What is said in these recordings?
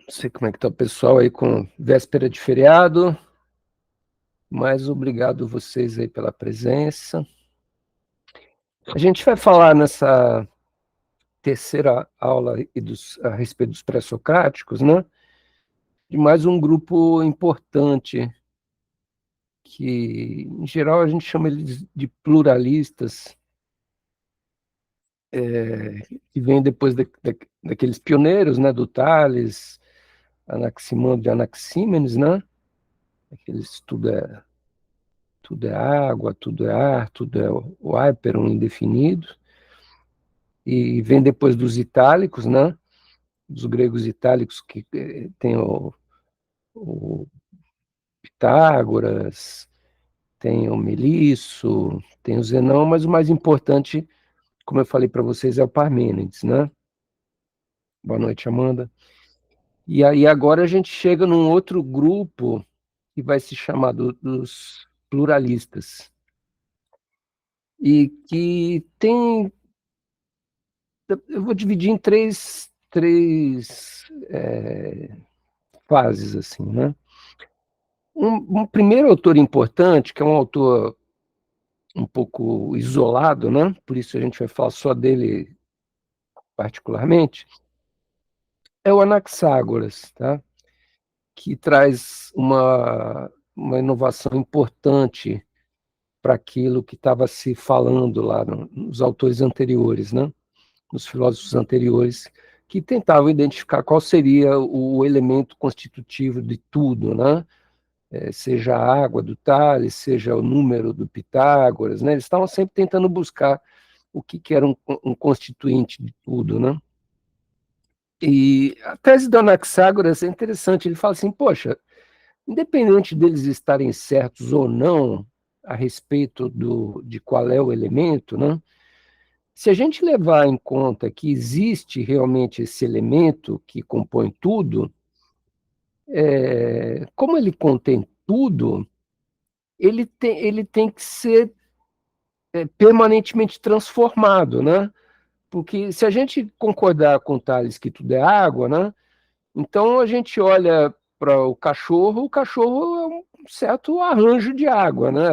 Não sei como é que está o pessoal aí com véspera de feriado, mas obrigado vocês aí pela presença. A gente vai falar nessa terceira aula a respeito dos pré-socráticos, né? De mais um grupo importante, que em geral a gente chama eles de pluralistas, que vem depois daqueles pioneiros, né? Do Tales, Anaximandro e Anaxímenes, né? Aqueles tudo é água, tudo é ar, tudo é o hyperon indefinido, e vem depois dos itálicos, né? Dos gregos itálicos, que tem o Pitágoras, tem o Melisso, tem o Zenão, mas o mais importante, como eu falei para vocês, é o Parmênides, né? Boa noite, Amanda. E aí agora a gente chega num outro grupo que vai se chamar dos pluralistas, e que tem. Eu vou dividir em três fases, assim, né? Um primeiro autor importante, que é um autor um pouco isolado, né? Por isso a gente vai falar só dele particularmente, é o Anaxágoras, tá? Que traz uma inovação importante para aquilo que estava se falando lá nos autores anteriores, né? Nos filósofos anteriores, que tentavam identificar qual seria o elemento constitutivo de tudo, né? Seja a água do Tales, seja o número do Pitágoras, né? Eles estavam sempre tentando buscar o que era um constituinte de tudo, né? E a tese do Anaxágoras é interessante, ele fala assim, poxa, independente deles estarem certos ou não a respeito de qual é o elemento, né? Se a gente levar em conta que existe realmente esse elemento que compõe tudo, como ele contém tudo, ele tem que ser permanentemente transformado, né? Porque se a gente concordar com o Tales que tudo é água, né? Então a gente olha para o cachorro é um certo arranjo de água, né?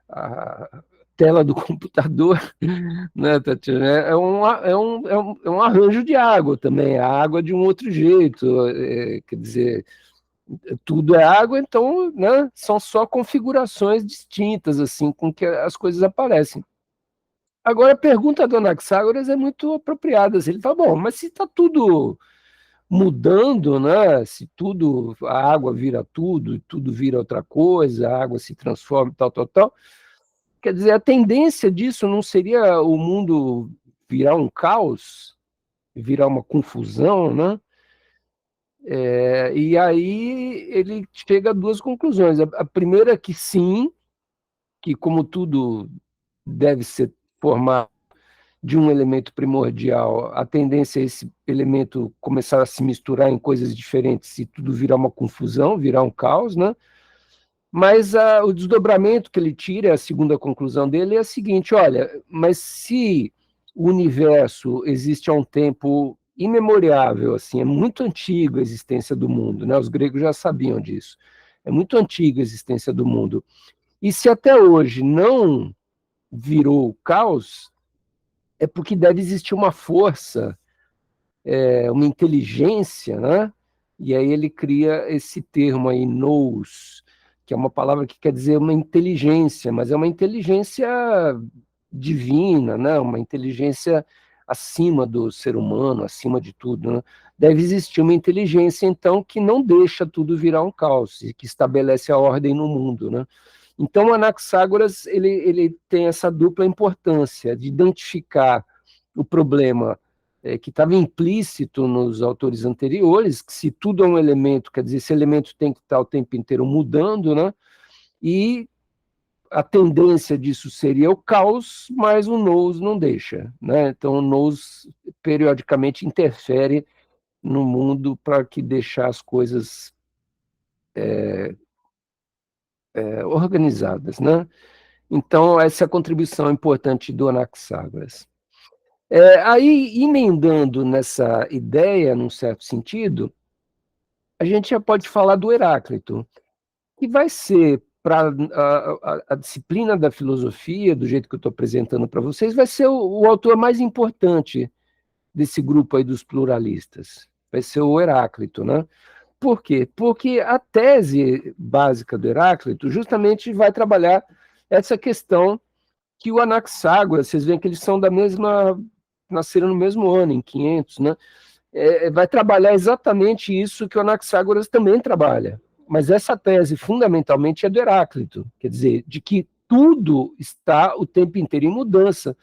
A tela do computador, né, Tatiana? É um arranjo de água também, a água de um outro jeito, quer dizer, tudo é água, então, né, são só configurações distintas, assim, com que as coisas aparecem. Agora, a pergunta do Anaxágoras é muito apropriada. Assim, ele fala, bom, mas se está tudo mudando, né? Se tudo, a água vira tudo, tudo vira outra coisa, a água se transforma, tal, tal, tal. Quer dizer, a tendência disso não seria o mundo virar um caos, virar uma confusão, né? E aí ele chega a duas conclusões. A primeira é que sim, que como tudo deve ser formado de um elemento primordial, a tendência é esse elemento começar a se misturar em coisas diferentes e tudo virar uma confusão, virar um caos, né? Mas o desdobramento que ele tira, a segunda conclusão dele é a seguinte, olha, mas se o universo existe há um tempo imemoriável, assim, é muito antiga a existência do mundo, né? Os gregos já sabiam disso. É muito antiga a existência do mundo. E se até hoje não virou caos, é porque deve existir uma força, uma inteligência, né? E aí ele cria esse termo aí, nous, que é uma palavra que quer dizer uma inteligência, mas é uma inteligência divina, né? Uma inteligência acima do ser humano, acima de tudo, né? Deve existir uma inteligência, então, que não deixa tudo virar um caos, e que estabelece a ordem no mundo, né? Então, o Anaxágoras ele tem essa dupla importância de identificar o problema que estava implícito nos autores anteriores, que se tudo é um elemento, quer dizer, esse elemento tem que estar o tempo inteiro mudando, né? E a tendência disso seria o caos, mas o nous não deixa, né? Então, o nous periodicamente interfere no mundo para que deixar as coisas organizadas, né? Então, essa é a contribuição importante do Anaxágoras. Aí, emendando nessa ideia, num certo sentido, a gente já pode falar do Heráclito, que vai ser, para a disciplina da filosofia, do jeito que eu estou apresentando para vocês, vai ser o autor mais importante desse grupo aí dos pluralistas. Vai ser o Heráclito, né? Por quê? Porque a tese básica do Heráclito justamente vai trabalhar essa questão que o Anaxágoras, vocês veem que eles são da mesma, nasceram no mesmo ano, em 500, né? Vai trabalhar exatamente isso que o Anaxágoras também trabalha. Mas essa tese, fundamentalmente, é do Heráclito, quer dizer, de que tudo está o tempo inteiro em mudança,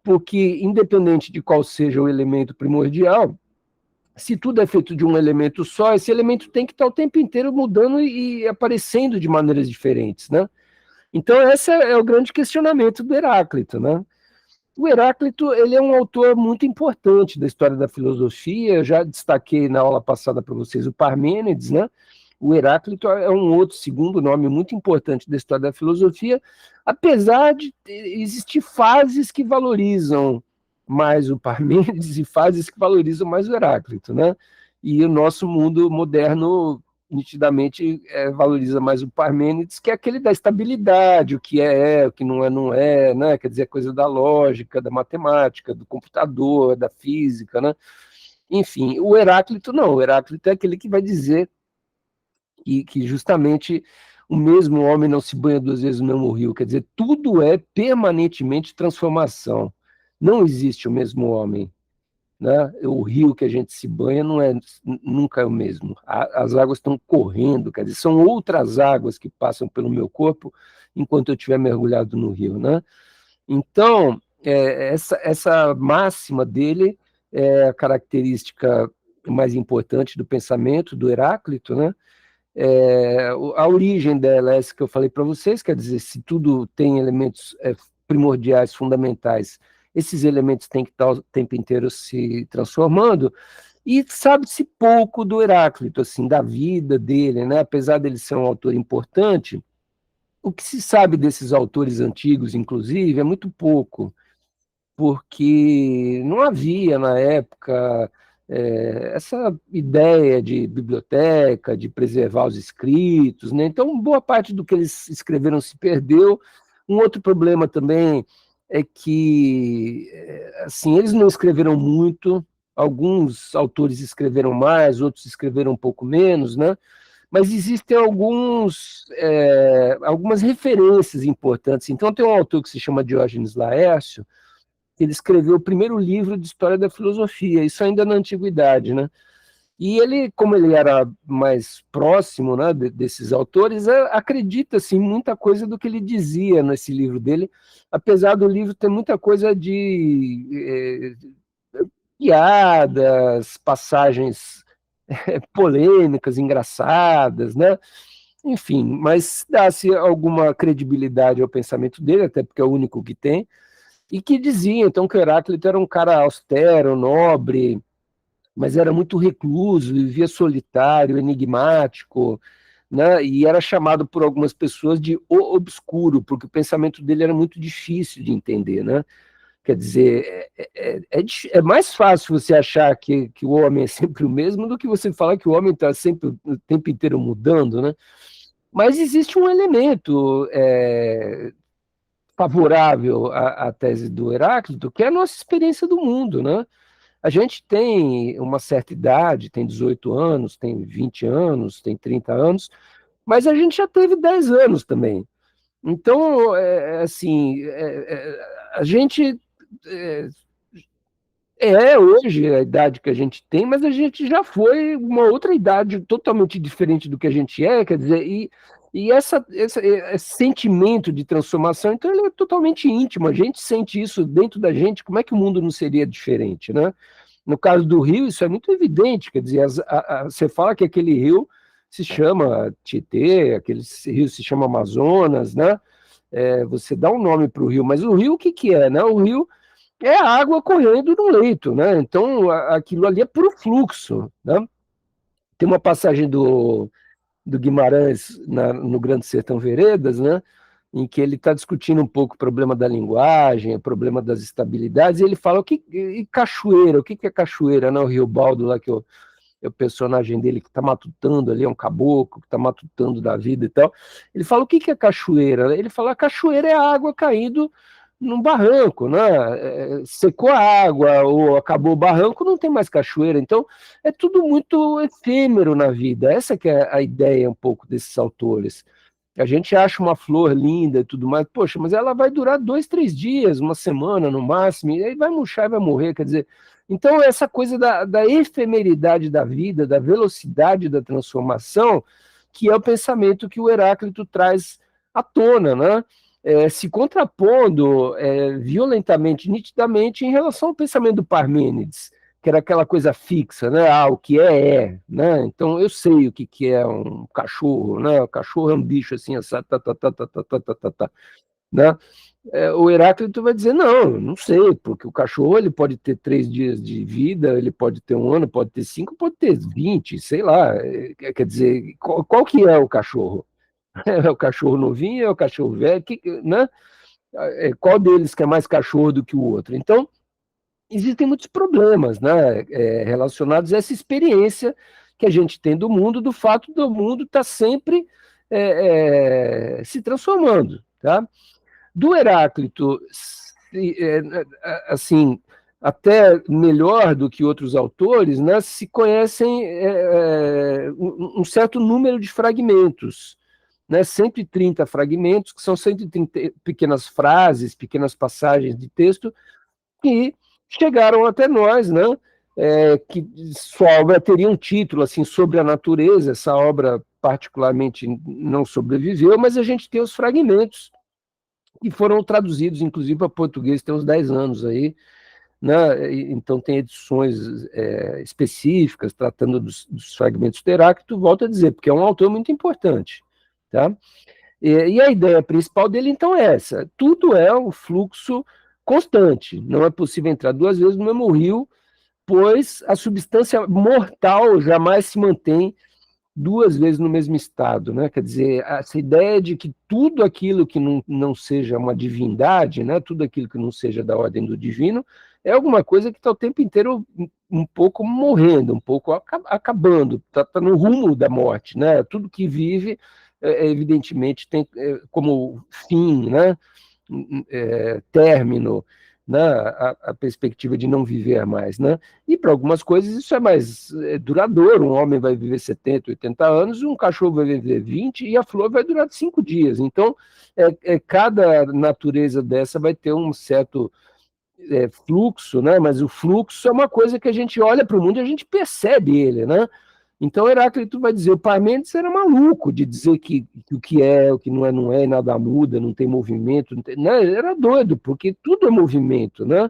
porque, independente de qual seja o elemento primordial, se tudo é feito de um elemento só, esse elemento tem que estar o tempo inteiro mudando e aparecendo de maneiras diferentes, né? Então, esse é o grande questionamento do Heráclito, né? O Heráclito, ele é um autor muito importante da história da filosofia. Eu já destaquei na aula passada para vocês o Parmênides, né? O Heráclito é um outro segundo nome muito importante da história da filosofia, apesar de existir fases que valorizam mais o Parmênides e fases que valorizam mais o Heráclito, né? E o nosso mundo moderno nitidamente valoriza mais o Parmênides, que é aquele da estabilidade, o que é, o que não é, né? Quer dizer, a coisa da lógica, da matemática, do computador, da física, né? Enfim, o Heráclito não, o Heráclito é aquele que vai dizer que justamente o mesmo homem não se banha duas vezes no mesmo rio, quer dizer, tudo é permanentemente transformação, não existe o mesmo homem, né? O rio que a gente se banha não é, nunca é o mesmo. As águas estão correndo, quer dizer, são outras águas que passam pelo meu corpo enquanto eu estiver mergulhado no rio, né? Então, essa máxima dele é a característica mais importante do pensamento do Heráclito, né? A origem dela é essa que eu falei para vocês, quer dizer, se tudo tem elementos primordiais, fundamentais, esses elementos têm que estar o tempo inteiro se transformando, e sabe-se pouco do Heráclito, assim, da vida dele, né? Apesar dele ser um autor importante, o que se sabe desses autores antigos, inclusive, é muito pouco, porque não havia na época essa ideia de biblioteca, de preservar os escritos, né? Então, boa parte do que eles escreveram se perdeu. Um outro problema também é que, assim, eles não escreveram muito, alguns autores escreveram mais, outros escreveram um pouco menos, né? Mas existem algumas referências importantes. Então, tem um autor que se chama Diógenes Laércio, ele escreveu o primeiro livro de história da filosofia, isso ainda na antiguidade, né? E ele, como ele era mais próximo, né, desses autores, acredita-se em muita coisa do que ele dizia nesse livro dele, apesar do livro ter muita coisa de piadas, passagens polêmicas, engraçadas, né? Enfim, mas dá-se alguma credibilidade ao pensamento dele, até porque é o único que tem, e que dizia, então, que o Heráclito era um cara austero, nobre, mas era muito recluso, vivia solitário, enigmático, né? E era chamado por algumas pessoas de o obscuro, porque o pensamento dele era muito difícil de entender, né? Quer dizer, é mais fácil você achar que o homem é sempre o mesmo do que você falar que o homem está sempre o tempo inteiro mudando, né? Mas existe um elemento favorável à tese do Heráclito, que é a nossa experiência do mundo, né? A gente tem uma certa idade, tem 18 anos, tem 20 anos, tem 30 anos, mas a gente já teve 10 anos também. Então, assim, a gente hoje a idade que a gente tem, mas a gente já foi uma outra idade totalmente diferente do que a gente quer dizer, e esse sentimento de transformação, então ele é totalmente íntimo, a gente sente isso dentro da gente, como é que o mundo não seria diferente, né? No caso do rio, isso é muito evidente, quer dizer, você fala que aquele rio se chama Tietê, aquele rio se chama Amazonas, né? Você dá um nome para o rio, mas o rio o que, que é, né? O rio é a água correndo no leito, né? Então aquilo ali é puro fluxo, né? Tem uma passagem do Guimarães no Grande Sertão Veredas, né? Em que ele está discutindo um pouco o problema da linguagem, o problema das estabilidades, e ele fala, e cachoeira, o que é cachoeira, né? O Rio Baldo lá é o personagem dele que está matutando ali, é um caboclo que está matutando da vida e tal. Ele fala, o que que é cachoeira? Ele fala, a cachoeira é a água caindo num barranco, né? Secou a água ou acabou o barranco, não tem mais cachoeira. Então, é tudo muito efêmero na vida. Essa que é a ideia um pouco desses autores. A gente acha uma flor linda e tudo mais, poxa, mas ela vai durar 2, 3 dias, uma semana no máximo, e aí vai murchar e vai morrer, quer dizer. Então, essa coisa da efemeridade da vida, da velocidade da transformação, que é o pensamento que o Heráclito traz à tona, né? Se contrapondo violentamente, nitidamente, em relação ao pensamento do Parmênides, que era aquela coisa fixa, né? Ah, o que é, né? Então eu sei o que, que é um cachorro, né? O cachorro é um bicho assim, essa, né? O Heráclito vai dizer, não, não sei, porque o cachorro ele pode ter 3 dias de vida, ele pode ter 1 ano, pode ter 5, pode ter 20, sei lá. Quer dizer, qual que é o cachorro? É o cachorro novinho, é o cachorro velho, né? Qual deles que é mais cachorro do que o outro? Então, existem muitos problemas, né, relacionados a essa experiência que a gente tem do mundo, do fato do mundo estar sempre se transformando. Tá? Do Heráclito, assim, até melhor do que outros autores, né, se conhecem um certo número de fragmentos, né, 130 fragmentos, que são 130 pequenas frases, pequenas passagens de texto, que chegaram até nós, né? Que sua obra teria um título assim sobre a natureza. Essa obra particularmente não sobreviveu, mas a gente tem os fragmentos que foram traduzidos, inclusive para português, tem uns 10 anos aí, né? Então tem edições específicas tratando dos fragmentos do Heráclito, volto a dizer, porque é um autor muito importante, tá? E a ideia principal dele, então, é essa. Tudo é um fluxo constante. Não é possível entrar 2 vezes no mesmo rio, pois a substância mortal jamais se mantém 2 vezes no mesmo estado. Né? Quer dizer, essa ideia de que tudo aquilo que não seja uma divindade, né? Tudo aquilo que não seja da ordem do divino, é alguma coisa que está o tempo inteiro um pouco morrendo, um pouco acabando, está no rumo da morte. Né? Tudo que vive evidentemente tem como fim, né, término, né, a perspectiva de não viver mais. Né? E para algumas coisas isso é mais duradouro, um homem vai viver 70, 80 anos, um cachorro vai viver 20 e a flor vai durar 5 dias. Então, cada natureza dessa vai ter um certo fluxo, né? Mas o fluxo é uma coisa que a gente olha para o mundo e a gente percebe ele, né? Então Heráclito vai dizer, o Parmênides era maluco de dizer que o que é, o que não é, nada muda, não tem movimento, não tem, né? Ele era doido, porque tudo é movimento, né?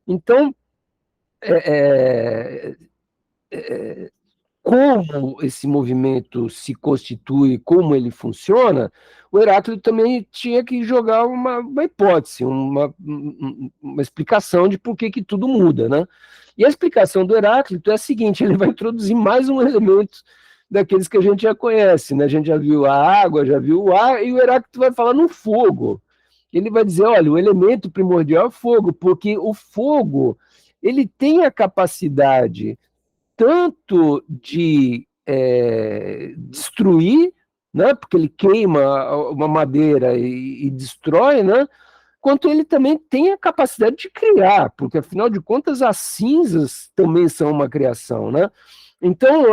Então, é, é, como esse movimento se constitui, como ele funciona, o Heráclito também tinha que jogar uma hipótese, uma explicação de por que tudo muda, né? E a explicação do Heráclito é a seguinte, ele vai introduzir mais um elemento daqueles que a gente já conhece, né? A gente já viu a água, já viu o ar, e o Heráclito vai falar no fogo. Ele vai dizer, olha, o elemento primordial é o fogo, porque o fogo, ele tem a capacidade tanto de destruir, né, porque ele queima uma madeira e destrói, né, quanto ele também tem a capacidade de criar, porque afinal de contas as cinzas também são uma criação, né? Então,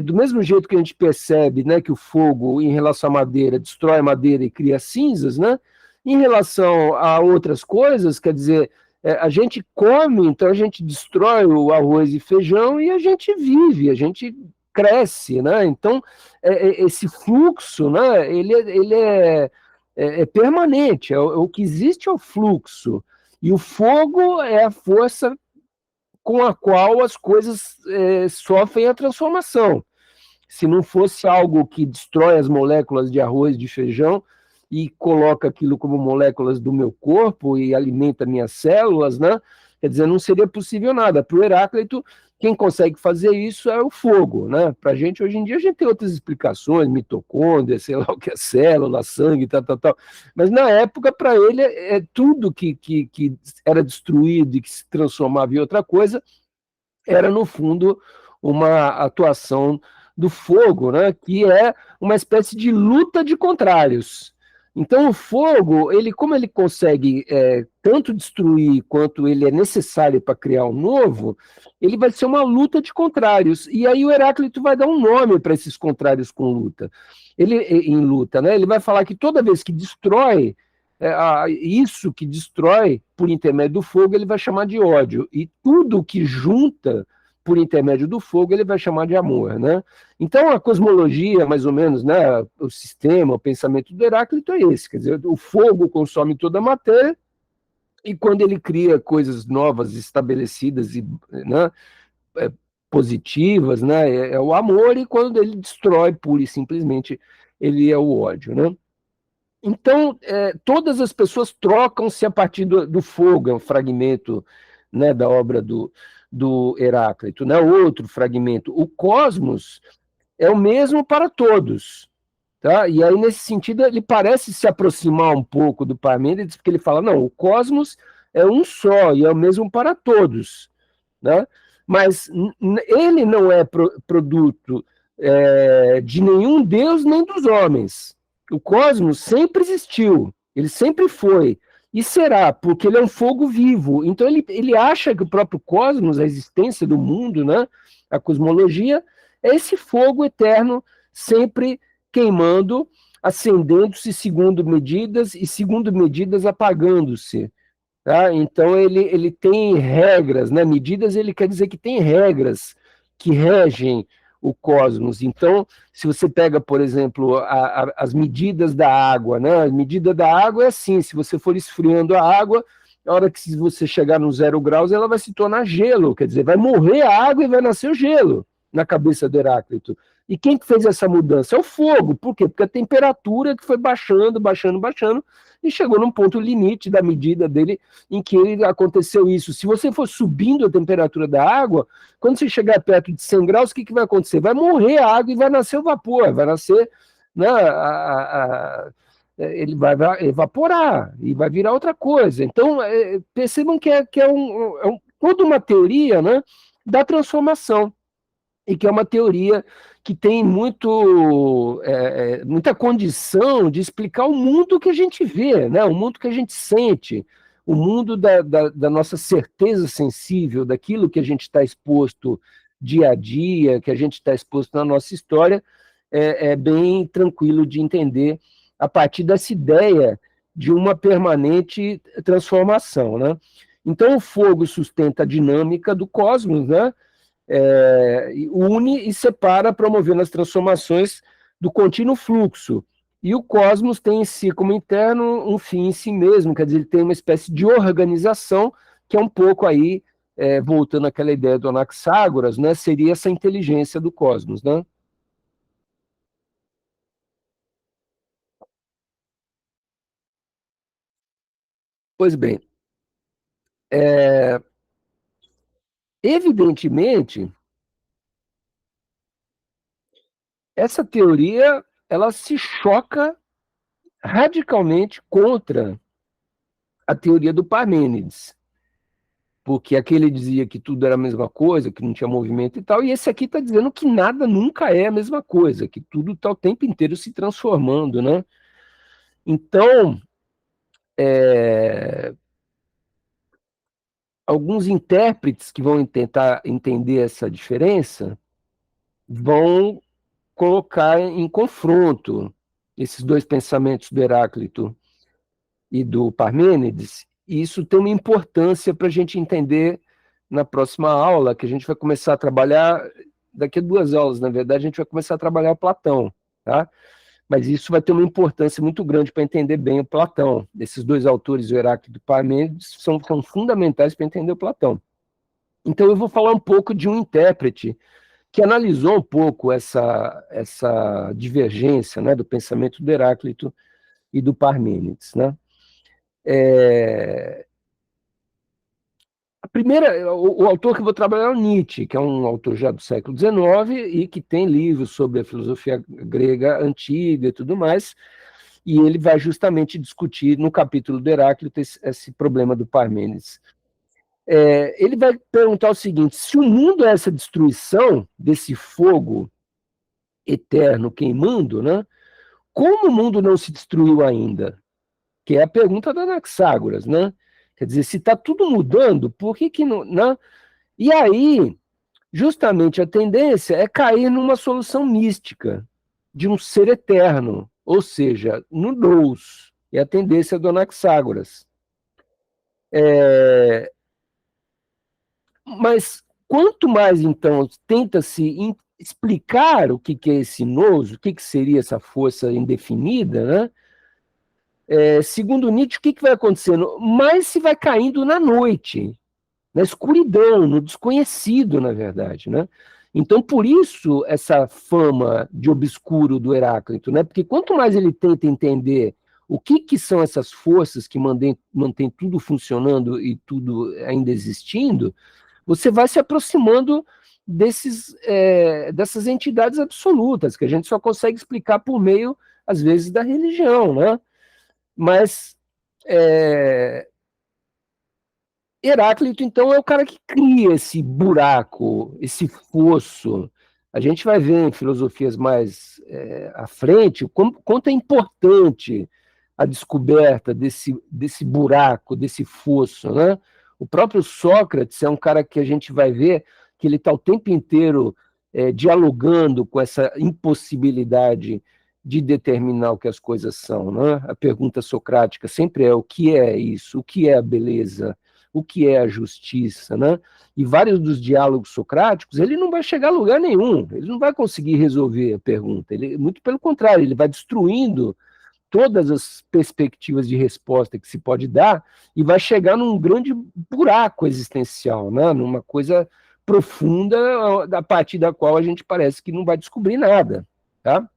do mesmo jeito que a gente percebe, né, que o fogo em relação à madeira destrói a madeira e cria cinzas, né, em relação a outras coisas, quer dizer, a gente come, então a gente destrói o arroz e feijão e a gente vive, a gente cresce, né? Então, esse fluxo, né, ele é permanente, o que existe é o fluxo, e o fogo é a força com a qual as coisas sofrem a transformação. Se não fosse algo que destrói as moléculas de arroz, de feijão, e coloca aquilo como moléculas do meu corpo e alimenta minhas células, né? Quer dizer, não seria possível nada. Para o Heráclito, quem consegue fazer isso é o fogo, né? Para a gente, hoje em dia, a gente tem outras explicações, mitocôndria, sei lá o que é célula, sangue, tal, tal, tal. Mas na época, para ele, tudo que era destruído e que se transformava em outra coisa, era, no fundo, uma atuação do fogo, né, que é uma espécie de luta de contrários. Então, o fogo, ele, como ele consegue tanto destruir quanto ele é necessário para criar um novo, ele vai ser uma luta de contrários. E aí o Heráclito vai dar um nome para esses contrários com luta. Ele, em luta, né? Ele vai falar que toda vez que destrói, isso que destrói por intermédio do fogo, ele vai chamar de ódio. E tudo que junta por intermédio do fogo, ele vai chamar de amor, né? Então, a cosmologia, mais ou menos, né, o sistema, o pensamento do Heráclito é esse, quer dizer, o fogo consome toda a matéria, e quando ele cria coisas novas, estabelecidas e, né, positivas, né, é o amor, e quando ele destrói, pura e simplesmente, ele é o ódio, né? Então, todas as pessoas trocam-se a partir do fogo, é um fragmento, né, da obra do Heráclito, né? Outro fragmento, o cosmos é o mesmo para todos, tá? E aí, nesse sentido, ele parece se aproximar um pouco do Parmênides, porque ele fala, não, o cosmos é um só e é o mesmo para todos, né? Mas ele não é produto de nenhum deus nem dos homens. O cosmos sempre existiu, ele sempre foi, e será, porque ele é um fogo vivo. Então ele acha que o próprio cosmos, a existência do mundo, né, a cosmologia, é esse fogo eterno, sempre queimando, acendendo-se segundo medidas e segundo medidas apagando-se. Tá? Então ele tem regras, né? Medidas ele quer dizer que tem regras que regem o cosmos. Então, se você pega, por exemplo, as medidas da água, né? A medida da água é assim: se você for esfriando a água, na hora que você chegar no 0 graus, ela vai se tornar gelo, quer dizer, vai morrer a água e vai nascer o gelo na cabeça do Heráclito. E quem que fez essa mudança? É o fogo. Por quê? Porque a temperatura que foi baixando, baixando, baixando, e chegou num ponto limite da medida dele em que aconteceu isso. Se você for subindo a temperatura da água, quando você chegar perto de 100 graus, o que vai acontecer? Vai morrer a água e vai nascer o vapor, vai nascer, né, ele vai evaporar e vai virar outra coisa. Então, percebam que é toda uma teoria, né, da transformação, e que é uma teoria que tem muita condição de explicar o mundo que a gente vê, né? O mundo que a gente sente, o mundo da nossa certeza sensível, daquilo que a gente está exposto dia a dia, que a gente está exposto na nossa história, é bem tranquilo de entender a partir dessa ideia de uma permanente transformação, né? Então, o fogo sustenta a dinâmica do cosmos, né? Une e separa, promovendo as transformações do contínuo fluxo. E o cosmos tem em si, como interno, um fim em si mesmo, quer dizer, ele tem uma espécie de organização, que é um pouco aí, voltando àquela ideia do Anaxágoras, né, seria essa inteligência do cosmos, né? Pois bem, evidentemente, essa teoria, ela se choca radicalmente contra a teoria do Parmênides, porque aquele dizia que tudo era a mesma coisa, que não tinha movimento e tal, e esse aqui está dizendo que nada nunca é a mesma coisa, que tudo está o tempo inteiro se transformando, né? Então, alguns intérpretes que vão tentar entender essa diferença vão colocar em confronto esses dois pensamentos do Heráclito e do Parmênides, e isso tem uma importância para a gente entender na próxima aula, que a gente vai começar a trabalhar, daqui a 2 aulas, na verdade, a gente vai começar a trabalhar o Platão, tá? Mas isso vai ter uma importância muito grande para entender bem o Platão. Esses dois autores, o Heráclito e o Parmênides, são fundamentais para entender o Platão. Então eu vou falar um pouco de um intérprete que analisou um pouco essa divergência, né, do pensamento do Heráclito e do Parmênides, né? O autor que eu vou trabalhar é o Nietzsche, que é um autor já do século XIX e que tem livros sobre a filosofia grega antiga e tudo mais, e ele vai justamente discutir no capítulo do Heráclito esse problema do Parmênides. Ele vai perguntar o seguinte: se o mundo é essa destruição desse fogo eterno queimando, né, como o mundo não se destruiu ainda? Que é a pergunta da Anaxágoras, né? Quer dizer, se está tudo mudando, por que que não, né? E aí, justamente a tendência é cair numa solução mística de um ser eterno, ou seja, no nous, é a tendência do Anaxágoras. Mas quanto mais, então, tenta-se explicar o que é esse nous, o que seria essa força indefinida, né? Segundo Nietzsche, o que vai acontecendo? Mais se vai caindo na noite, na escuridão, no desconhecido, na verdade, né? Então, por isso, essa fama de obscuro do Heráclito, né? Porque quanto mais ele tenta entender o que são essas forças que mantêm tudo funcionando e tudo ainda existindo, você vai se aproximando dessas entidades absolutas, que a gente só consegue explicar por meio, às vezes, da religião, né? Mas Heráclito, então, é o cara que cria esse buraco, esse fosso. A gente vai ver em filosofias mais à frente quanto é importante a descoberta desse buraco, desse fosso, né? O próprio Sócrates é um cara que a gente vai ver que ele está o tempo inteiro dialogando com essa impossibilidade de determinar o que as coisas são, né? A pergunta socrática sempre é: o que é isso? O que é a beleza? O que é a justiça, né? E vários dos diálogos socráticos, ele não vai chegar a lugar nenhum, ele não vai conseguir resolver a pergunta, muito pelo contrário, ele vai destruindo todas as perspectivas de resposta que se pode dar e vai chegar num grande buraco existencial, né? Numa coisa profunda, a partir da qual a gente parece que não vai descobrir nada, tá?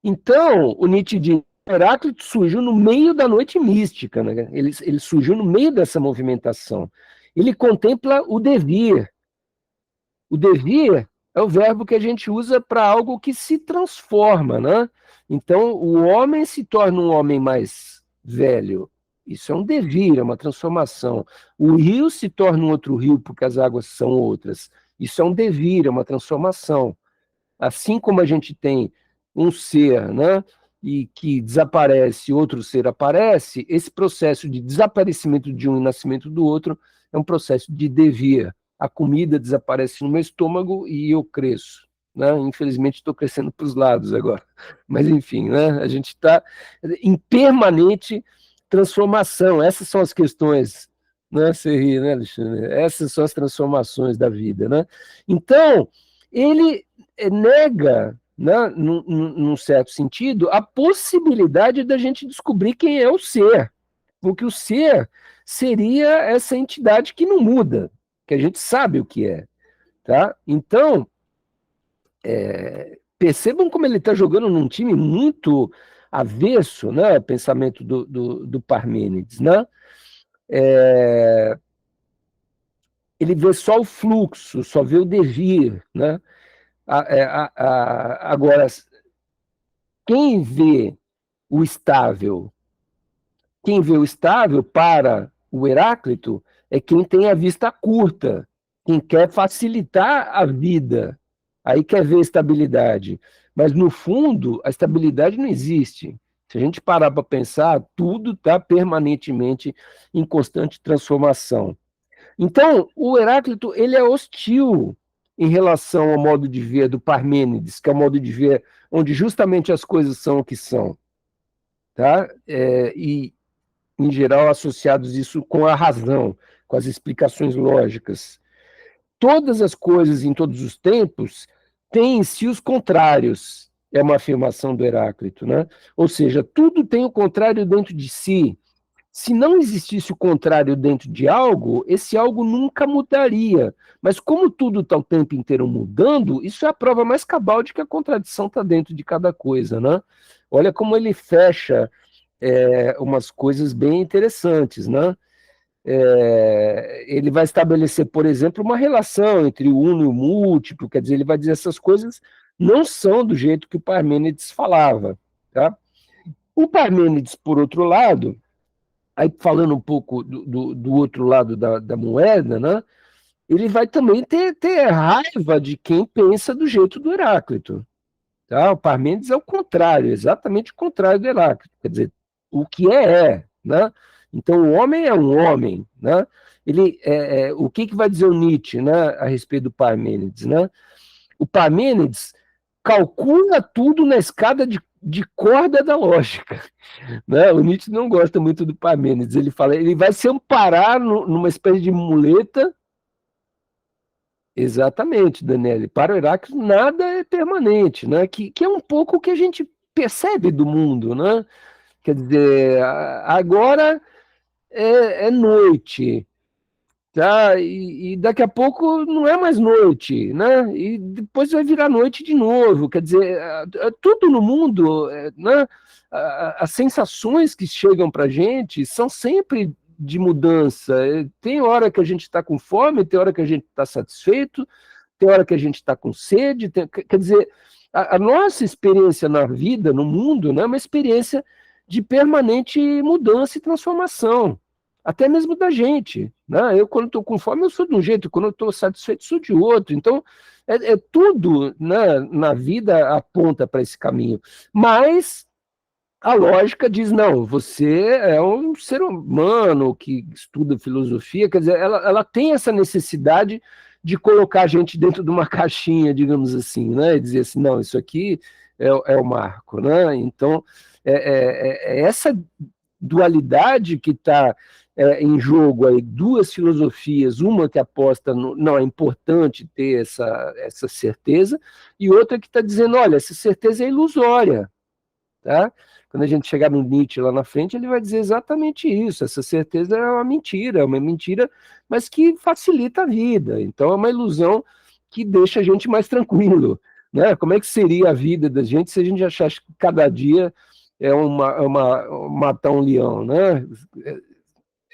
Então, o Nietzsche diz: Heráclito surgiu no meio da noite mística, né? Ele surgiu no meio dessa movimentação. Ele contempla o devir. O devir é o verbo que a gente usa para algo que se transforma, né? Então, o homem se torna um homem mais velho. Isso é um devir, é uma transformação. O rio se torna um outro rio porque as águas são outras. Isso é um devir, é uma transformação. Assim como a gente tem um ser, né, e que desaparece, outro ser aparece, esse processo de desaparecimento de um e nascimento do outro é um processo de devir. A comida desaparece no meu estômago e eu cresço. Né? Infelizmente, estou crescendo para os lados agora. Mas, enfim, né? A gente está em permanente transformação. Essas são as questões, né? Você ri, né, Alexandre? Essas são as transformações da vida. Né? Então, ele nega, né, num certo sentido, a possibilidade da gente descobrir quem é o ser, porque o ser seria essa entidade que não muda, que a gente sabe o que é. Tá? Então, percebam como ele está jogando num time muito avesso, né, pensamento do Parmênides. Né? Ele vê só o fluxo, só vê o devir. Né? Agora, quem vê o estável, quem vê o estável para o Heráclito é quem tem a vista curta, quem quer facilitar a vida, aí quer ver estabilidade. Mas, no fundo, a estabilidade não existe. Se a gente parar para pensar, tudo está permanentemente em constante transformação. Então, o Heráclito ele é hostil em relação ao modo de ver do Parmênides, que é o modo de ver onde justamente as coisas são o que são. Tá? E, em geral, associados isso com a razão, com as explicações lógicas. Todas as coisas em todos os tempos têm em si os contrários, é uma afirmação do Heráclito, né? Ou seja, tudo tem o contrário dentro de si. Se não existisse o contrário dentro de algo, esse algo nunca mudaria. Mas como tudo está o tempo inteiro mudando, isso é a prova mais cabal de que a contradição está dentro de cada coisa, né? Olha como ele fecha umas coisas bem interessantes, né? Ele vai estabelecer, por exemplo, uma relação entre o uno e o múltiplo, quer dizer, ele vai dizer essas coisas não são do jeito que o Parmênides falava. Tá? O Parmênides, por outro lado, Aí, falando um pouco do outro lado da moeda, né, ele vai também ter raiva de quem pensa do jeito do Heráclito. Tá? O Parmênides é o contrário, exatamente o contrário do Heráclito. Quer dizer, o que é. Né? Então, o homem é um homem. Né? O que vai dizer o Nietzsche, né, a respeito do Parmênides? Né? O Parmênides calcula tudo na escada de corda da lógica. Né? O Nietzsche não gosta muito do Parmênides. Ele fala, ele vai se amparar numa espécie de muleta. Exatamente, Daniele. Para o Heráclito, nada é permanente, né? Que é um pouco o que a gente percebe do mundo, né? Quer dizer, agora é noite, tá? E daqui a pouco não é mais noite, né? E depois vai virar noite de novo. Quer dizer, tudo no mundo, né? As sensações que chegam para a gente são sempre de mudança. Tem hora que a gente está com fome, tem hora que a gente está satisfeito, tem hora que a gente está com sede. Quer dizer, a nossa experiência na vida, no mundo, né, é uma experiência de permanente mudança e transformação, até mesmo da gente. Né? Eu, quando estou com fome, eu sou de um jeito, quando eu estou satisfeito, sou de outro. Então, tudo, né, na vida aponta para esse caminho. Mas a lógica diz, não, você é um ser humano que estuda filosofia, quer dizer, ela tem essa necessidade de colocar a gente dentro de uma caixinha, digamos assim, né? E dizer assim, não, isso aqui é o marco, né? Então, essa dualidade que está em jogo aí, duas filosofias, uma que aposta não, é importante ter essa certeza, e outra que está dizendo, olha, essa certeza é ilusória, tá? Quando a gente chegar no Nietzsche lá na frente, ele vai dizer exatamente isso, essa certeza é uma mentira, mas que facilita a vida, então é uma ilusão que deixa a gente mais tranquilo, né? Como é que seria a vida da gente se a gente achasse que cada dia é matar um leão, né?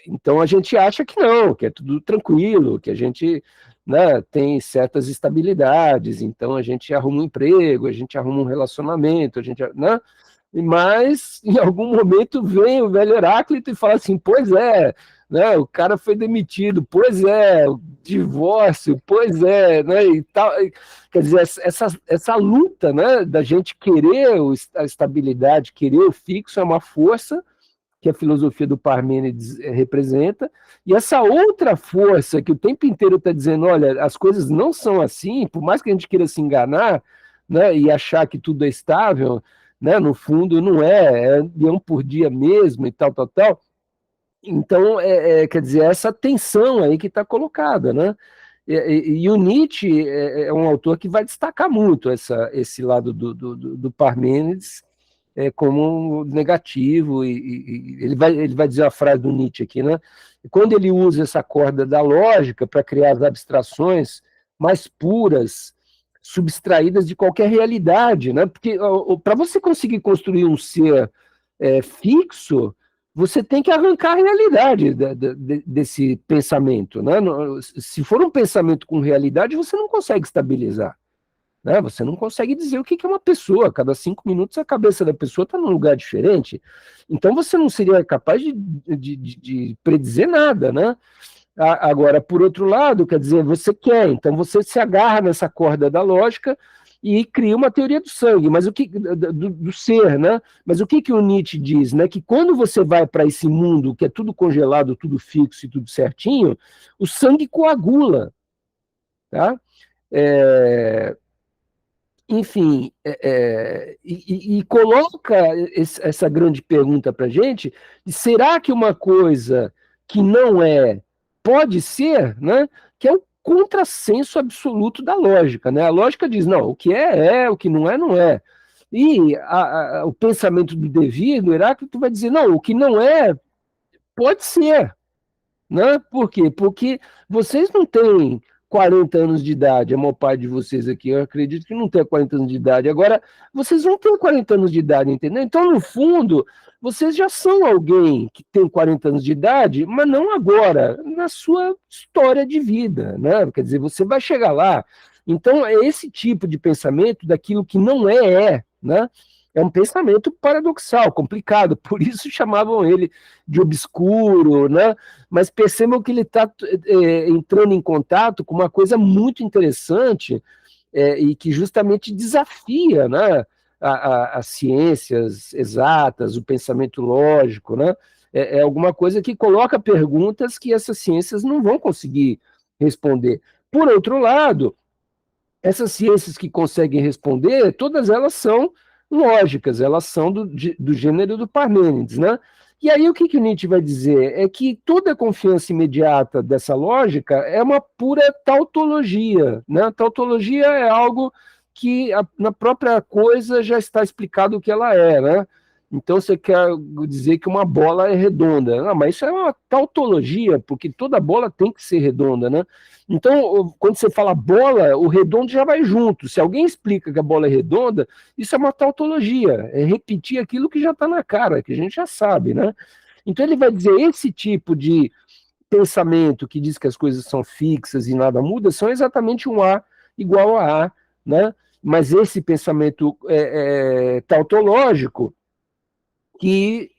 Então a gente acha que não, que é tudo tranquilo, que a gente, né, tem certas estabilidades, então a gente arruma um emprego, a gente arruma um relacionamento, a gente, né? Mas em algum momento vem o velho Heráclito e fala assim, pois é, né, o cara foi demitido, pois é, o divórcio, pois é, né, e tal. Quer dizer, essa luta, né, da gente querer a estabilidade, querer o fixo, é uma força que a filosofia do Parmênides representa, e essa outra força que o tempo inteiro está dizendo, olha, as coisas não são assim, por mais que a gente queira se enganar, né, e achar que tudo é estável, né, no fundo não é leão por dia mesmo e tal, tal, tal. Então, quer dizer, essa tensão aí que está colocada, né? E o Nietzsche é um autor que vai destacar muito esse lado do Parmênides, como negativo, e ele vai dizer a frase do Nietzsche aqui, né? E quando ele usa essa corda da lógica para criar as abstrações mais puras, subtraídas de qualquer realidade, né? Porque para você conseguir construir um ser fixo, você tem que arrancar a realidade desse pensamento, né? Se for um pensamento com realidade, você não consegue estabilizar. Né? Você não consegue dizer o que é uma pessoa. Cada 5 minutos a cabeça da pessoa está num lugar diferente. Então você não seria capaz de predizer nada, né? Agora, por outro lado, quer dizer, você quer, então você se agarra nessa corda da lógica e cria uma teoria do sangue, mas do ser, né? Mas o que o Nietzsche diz, né? Que quando você vai para esse mundo que é tudo congelado, tudo fixo e tudo certinho, o sangue coagula, tá? Enfim, e coloca essa grande pergunta para a gente, será que uma coisa que não é, pode ser, né? Que é o contrassenso absoluto da lógica, né? A lógica diz, não, o que é, o que não é, não é. E o pensamento do devir, do Heráclito, vai dizer, não, o que não é, pode ser, né? Por quê? Porque vocês não têm 40 anos de idade, a maior parte de vocês aqui, eu acredito que não tem 40 anos de idade. Agora, vocês não têm 40 anos de idade, entendeu? Então, no fundo, vocês já são alguém que tem 40 anos de idade, mas não agora, na sua história de vida, né? Quer dizer, você vai chegar lá. Então, é esse tipo de pensamento daquilo que não é, né? É um pensamento paradoxal, complicado, por isso chamavam ele de obscuro, né? Mas percebam que ele está entrando em contato com uma coisa muito interessante e que justamente desafia, né, as ciências exatas, o pensamento lógico, né? É alguma coisa que coloca perguntas que essas ciências não vão conseguir responder. Por outro lado, essas ciências que conseguem responder, todas elas são lógicas, elas são do gênero do Parmênides, né? E aí o que o Nietzsche vai dizer? É que toda confiança imediata dessa lógica é uma pura tautologia, né? Tautologia é algo que na própria coisa já está explicado o que ela é, né? Então você quer dizer que uma bola é redonda. Não, mas isso é uma tautologia, porque toda bola tem que ser redonda, né? Então, quando você fala bola, o redondo já vai junto. Se alguém explica que a bola é redonda, isso é uma tautologia, é repetir aquilo que já está na cara, que a gente já sabe, né? Então ele vai dizer, esse tipo de pensamento que diz que as coisas são fixas e nada muda, são exatamente um A igual a A, né? Mas esse pensamento tautológico que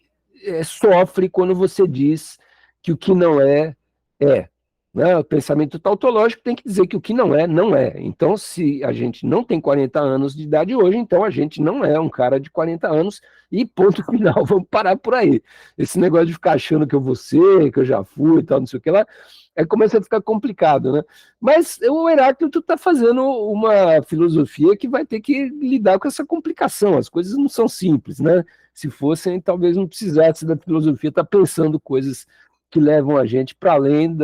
sofre quando você diz que o que não é, é. Né? O pensamento tautológico tem que dizer que o que não é, não é. Então, se a gente não tem 40 anos de idade hoje, então a gente não é um cara de 40 anos e ponto final, vamos parar por aí. Esse negócio de ficar achando que eu vou ser, que eu já fui e tal, não sei o que lá, começa a ficar complicado, né? Mas o Heráclito está fazendo uma filosofia que vai ter que lidar com essa complicação, as coisas não são simples, né? Se fossem, talvez não precisasse da filosofia estar pensando coisas que levam a gente para além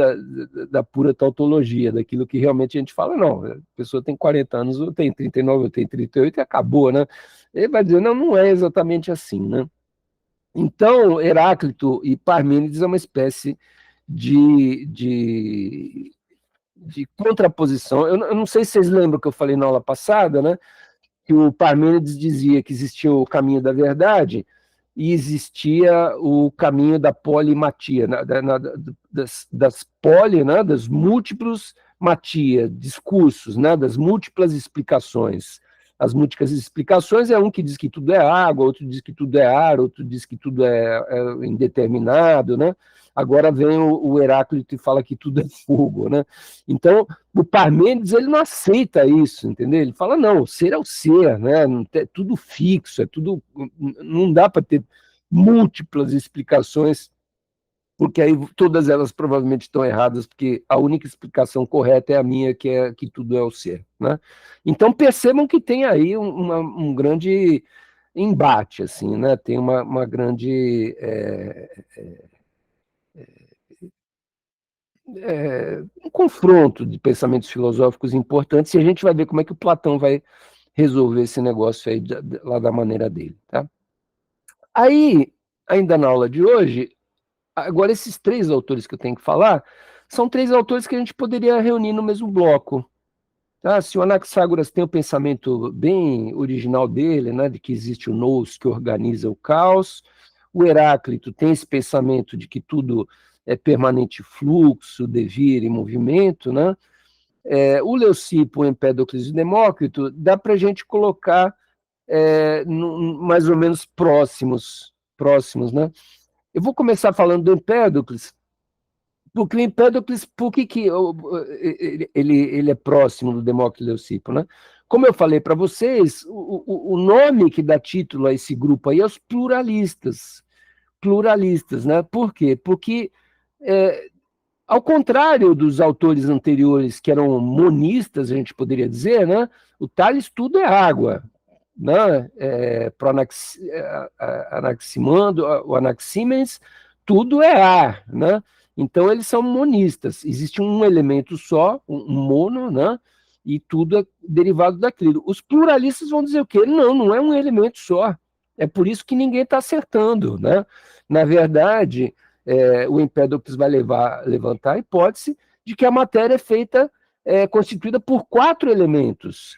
da pura tautologia, daquilo que realmente a gente fala, não, a pessoa tem 40 anos, ou tem 39, ou tem 38 e acabou, né? Ele vai dizer, não, não é exatamente assim, né? Então, Heráclito e Parmênides é uma espécie de contraposição. Eu não sei se vocês lembram que eu falei na aula passada, né? Que o Parmênides dizia que existia o caminho da verdade e existia o caminho da polimatia, das poli, né, das múltiplos matia, discursos, né, das múltiplas explicações. As múltiplas explicações é um que diz que tudo é água, outro diz que tudo é ar, outro diz que tudo é indeterminado, né? Agora vem o Heráclito e fala que tudo é fogo, né? Então, o Parmênides, ele não aceita isso, entendeu? Ele fala, não, o ser é o ser, né? É tudo fixo, é tudo, não dá para ter múltiplas explicações, porque aí todas elas provavelmente estão erradas, porque a única explicação correta é a minha, que é que tudo é o ser, né? Então percebam que tem aí um grande embate, assim, né? Tem uma grande um confronto de pensamentos filosóficos importantes, e a gente vai ver como é que o Platão vai resolver esse negócio aí lá da maneira dele, tá? Aí, ainda na aula de hoje, agora esses três autores que eu tenho que falar, são três autores que a gente poderia reunir no mesmo bloco, tá? Se o Anaxágoras tem o pensamento bem original dele, né, de que existe o nous que organiza o caos, o Heráclito tem esse pensamento de que tudo é permanente fluxo, devir e movimento, né? O Leucipo, o Empédocles e o Demócrito, dá para a gente colocar mais ou menos próximos, né? Eu vou começar falando do Empédocles, porque o Empédocles, por que ele é próximo do Demócrito e Leucipo, né? Como eu falei para vocês, o nome que dá título a esse grupo aí é os pluralistas, né? Por quê? Porque ao contrário dos autores anteriores, que eram monistas, a gente poderia dizer, né? O Tales tudo é água, né? Para Anaximandro, o Anaxímenes, tudo é ar, né? Então eles são monistas. Existe um elemento só, um mono, né? E tudo é derivado daquilo. Os pluralistas vão dizer o quê? Não, não é um elemento só. É por isso que ninguém está acertando, né? Na verdade, o Empédocles vai levantar a hipótese de que a matéria é feita, constituída por 4 elementos.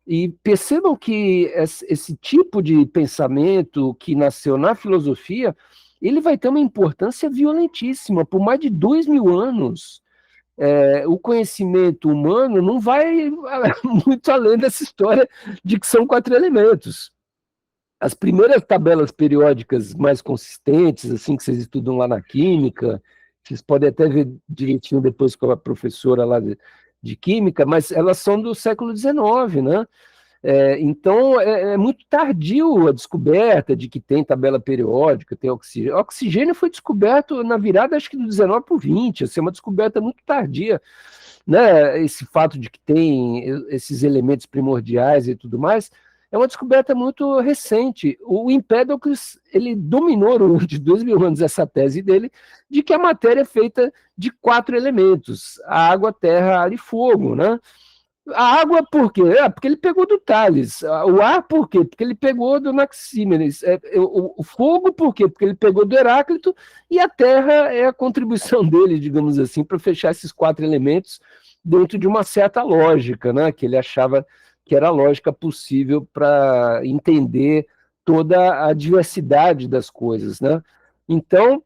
E percebam que esse tipo de pensamento que nasceu na filosofia, ele vai ter uma importância violentíssima. Por mais de 2000 anos, o conhecimento humano não vai muito além dessa história de que são 4 elementos. as primeiras tabelas periódicas mais consistentes, assim, que vocês estudam lá na química, vocês podem até ver direitinho depois com a professora lá de química, mas elas são do século XIX, né? Então, é muito tardio a descoberta de que tem tabela periódica, tem oxigênio. O oxigênio foi descoberto na virada, acho que do 19 para o 20, assim, é uma descoberta muito tardia, né? Esse fato de que tem esses elementos primordiais e tudo mais, é uma descoberta muito recente. O Empédocles, ele dominou durante 2.000 anos essa tese dele, de que a matéria é feita de 4 elementos, a água, terra, ar e fogo, né? A água, por quê? Porque ele pegou do Tales. O ar, por quê? Porque ele pegou do Anaxímenes. O fogo, por quê? Porque ele pegou do Heráclito. E a terra é a contribuição dele, digamos assim, para fechar esses 4 elementos dentro de uma certa lógica, né? Que ele achava que era a lógica possível para entender toda a diversidade das coisas, né? Então,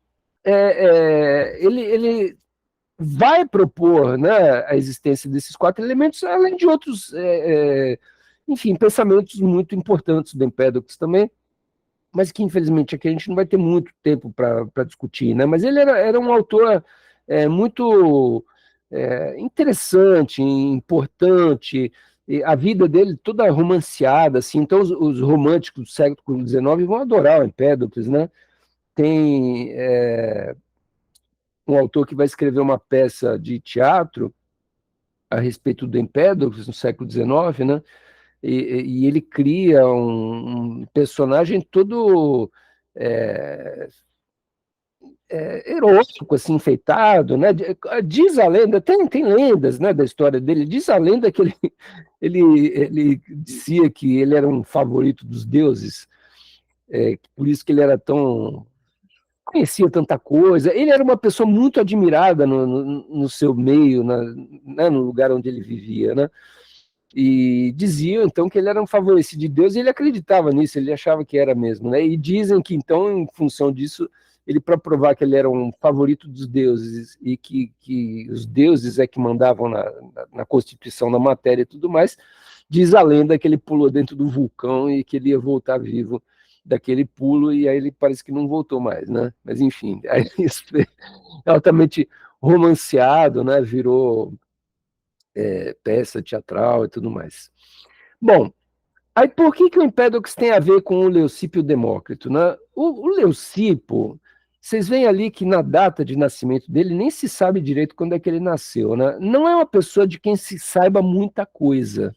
ele vai propor, né, a existência desses 4 elementos, além de outros, enfim, pensamentos muito importantes do Empédocles também, mas que infelizmente aqui a gente não vai ter muito tempo para discutir, né? Mas ele era um autor muito interessante, importante, e a vida dele toda romanceada, assim, então os românticos do século XIX vão adorar o Empédocles, né? Tem um autor que vai escrever uma peça de teatro a respeito do Empédocles no século XIX, né? E ele cria um personagem todo heróico, assim, enfeitado, né? Diz a lenda, tem lendas, né, da história dele, diz a lenda que ele dizia que ele era um favorito dos deuses, por isso que ele era tão conhecia tanta coisa. Ele era uma pessoa muito admirada no seu meio, né, no lugar onde ele vivia, né? E diziam então que ele era um favorecido de Deus e ele acreditava nisso, ele achava que era mesmo, né? E dizem que então, em função disso, ele para provar que ele era um favorito dos deuses e que os deuses é que mandavam na constituição da matéria e tudo mais, diz a lenda que ele pulou dentro do vulcão e que ele ia voltar vivo daquele pulo e aí ele parece que não voltou mais, né? Mas enfim, aí isso foi altamente romanceado, né? Virou peça teatral e tudo mais. Bom, aí por que o Empédocles tem a ver com o Leucipo e o Demócrito, né? O Leucipo, vocês veem ali que na data de nascimento dele nem se sabe direito quando é que ele nasceu, né? Não é uma pessoa de quem se saiba muita coisa,